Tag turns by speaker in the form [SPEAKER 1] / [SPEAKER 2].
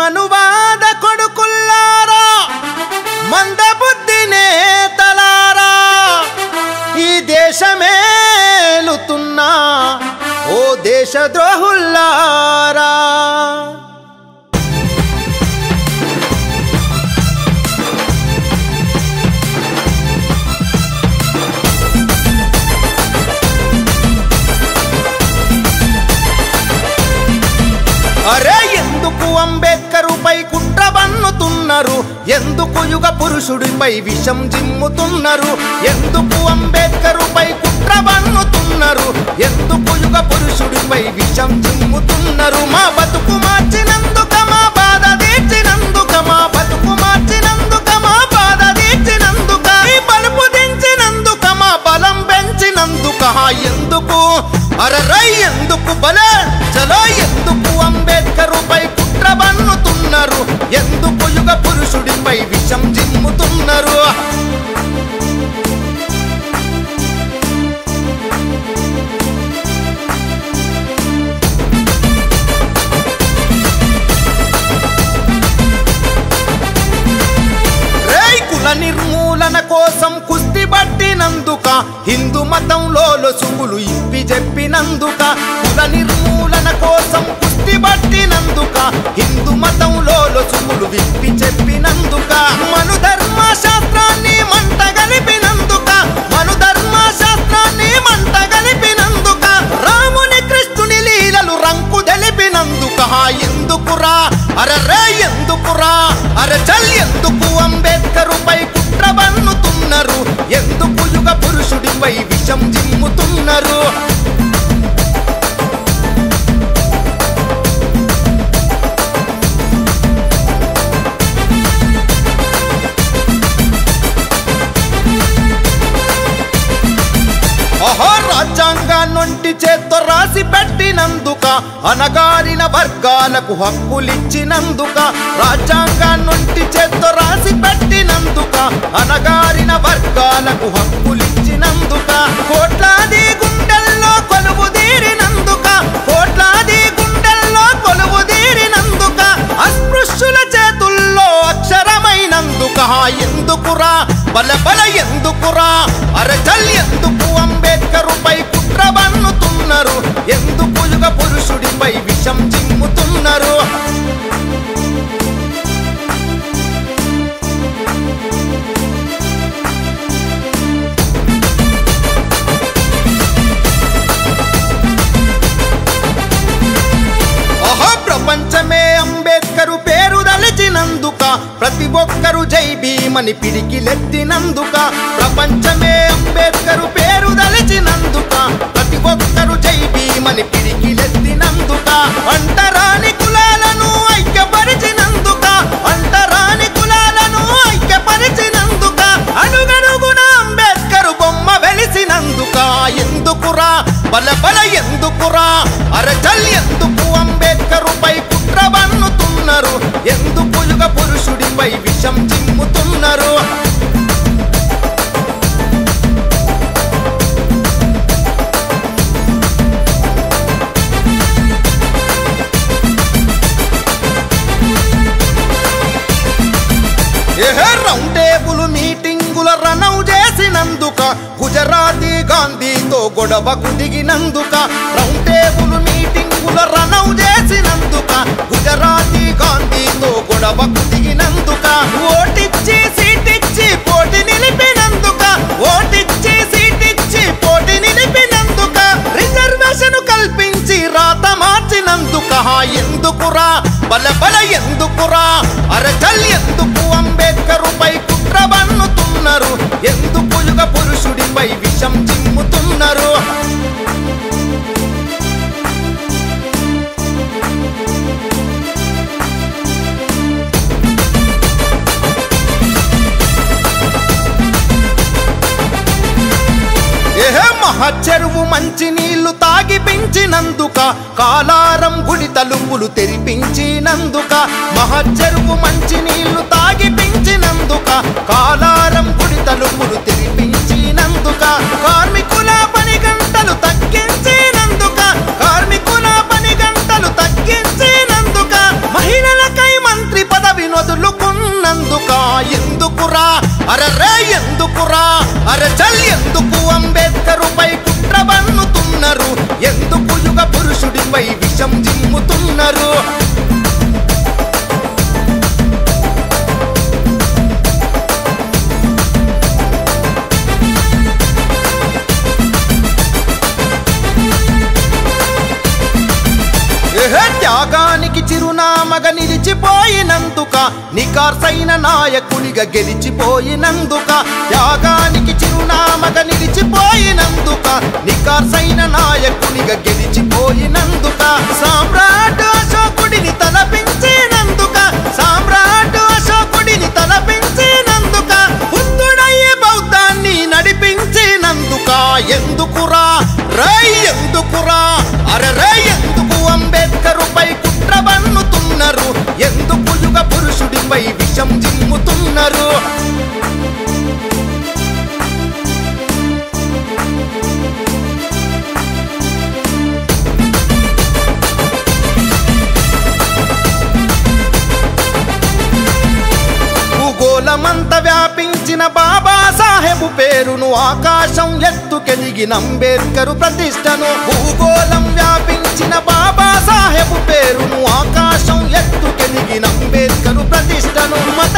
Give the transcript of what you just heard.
[SPEAKER 1] మనువాద కొడుకుల్లారా మందబుద్ధి నేతలారా ఈ దేశమేలుతున్నా ఓ దేశద్రోహుల్లారా అరే ఎందుకు అంబేద్కరుపై కుట్ర బన్నుతున్నారు ఎందుకు యుగ పురుషుడిపై విషం జిమ్ముతున్నారు ఎందుకు అంబేద్కరుపై కుట్ర బన్నుతున్నారు ఎందుకు యుగ పురుషుడిపై విషం జిమ్ముతున్నారు మా బతుకు మార్చినందుక మా బాధ తీర్చినందుక మా బతుకు మార్చినందుక మా బాధ తీర్చినందుక ఈ బలుపు దించినందుక మా బలం పెంచినందుక ఎందుకు అరరై ఎందుకు బలే చలో ఎందుకు అంబేద్కరుపై కుట్ర బన్నుతున్నారు ఎందుకు యుగ పురుషుడిపై విషం జిమ్ముతున్నారు నిర్మూలన కోసం కుస్తీ పట్టినందుక హిందూ మతంలో లొసుగులు ఇప్పి చెప్పినందుక కుల నిర్మూలన కోసం కుస్తీ పట్టినందుక హిందూ మతంలో లొసుగులు విప్పి చెప్పినందుక మను ధర్మశాస్త్రాన్ని మంట గలిపినందుక మను ధర్మశాస్త్రాన్ని మంట గలిపినందుక రాముని కృష్ణుని లీలలు రంకు తెలిపినందుక ఎందుకురా అరరే ఎందుకురా అర చల్ ఎందుకు అంబేద్కరుపై కుట్ర బన్నుతున్నారు ఎందుకు యుగ పురుషుడిపై విషం జిమ్ముతున్నారు రాజ్యాంగాన్నొంటి చేత్తో రాసి పెట్టినందుక అనగారిన వర్గాలకు హక్కులిచ్చినందుక రాజ్యాంగాన్నొంటి చేత్తో రాసి పెట్టినందుక అనగారిన వర్గాలకు హక్కులిచ్చినందుక కోట్లాది గుండెల్లో కొలువు తీరినందుక కోట్లాది గుండెల్లో కొలువు తీరినందుక అస్పృశ్యుల చేతుల్లో అక్షరమైనందుక ఎందుకురా బల బల ఎందుకురా అరచల్ ఎందుకు అంబేద్కరుపై కుట్ర బన్నుతున్నారు ఎందుకు యుగ పురుషుడిపై విషం జిమ్ముతున్నారు ప్రపంచమే అంబేద్కరు పేరు దలిచినందుక ప్రతి ఒక్కరు జై భీమని పిడికిలెత్తినందుక ప్రపంచమే అంబేద్కరు పేరు దలిచినందుక ప్రతి ఒక్కరు జై భీమని పిడికిలెత్తినందుక అంటరాని కులాలను ఐక్యపరిచినందుక అంటరాని కులాలను ఐక్యపరిచినందుక అడుగడుగున అంబేద్కరు బొమ్మ వెలిసినందుక ఎందుకురా బల బల ఎందుకురా అరచల్ ఎందుకు అంబేద్కరుపై కుట్ర బన్నుతున్నారు ఎందుకు యుగ పురుషుడిపై విషం జిమ్ముతున్నారు రౌండ్ టేబుల్ మీటింగుల రనౌ చేసినందుక గుజరాతీ గాంధీతో గొడవకు దిగినందుక రౌండ్ టేబుల్ మీటింగుల రనౌ చేసినందుక గుజరాతీ గాంధీతో గొడవకు దిగినందుక ఓటిచ్చి సీటిచ్చి పోటీ నిలిపినందుక ఓటిచ్చి సీటిచ్చి పోటీ నిలిపినందుక రిజర్వేషన్ కల్పించి రాత మార్చినందుక ఎందుకురా బల బల ఎందుకురా అరచల్ ఎందుకు అంబేద్కరుపై కుట్ర బన్నుతున్నారు ఎందుకు యుగ పురుషుడిపై విషం జిమ్ముతున్నారు చెరువు మంచి నీళ్లు తాగి పెంచినందుక కాలారం గుడి తలుపులు తెరిపించినందుక మహచెరువు మంచి నీళ్లు తాగి పెంచినందుక కాలారం గుడి తలుపులు తెరిపించినందుక కార్మికుల పని గంటలు తగ్గించినందుక కార్మికుల పని గంటలు తగ్గించినందుక మహిళలకై చిరునామగా నిలిచిపోయినందుక నికార్సైన నాయకునిగా గెలిచిపోయినందుక త్యాగానికి చిరునామగా నిలిచిపోయినందుక నికార్సైన నాయకునిగా గెలిచిపోయినందుక సామ్రాట్ అశోకుడిని తలపించినందుక సామ్రాట్ అశోకుడిని తలపించినందుక బుద్ధుడయ్యే బౌద్ధాన్ని నడిపించినందుక ఎందుకురా రై ఎందుకురా అరె ఎందుకు అంబేద్కరుపై కుట్ర బన్నుతున్నారు ఎందుకు యుగ పురుషుడిపై విషం జిమ్ముతున్నారు భూగోళమంత వ్యాపించిన బాబాసాహెబు పేరును ఆకాశం ఎత్తుకెదిగిన అంబేద్కరు ప్రతిష్టను భూగోళం వ్యాపించిన బాబాసాహెబు పేరును ఆకాశం ఎత్తుకెదిగిన అంబేద్కరు ప్రతిష్టను మత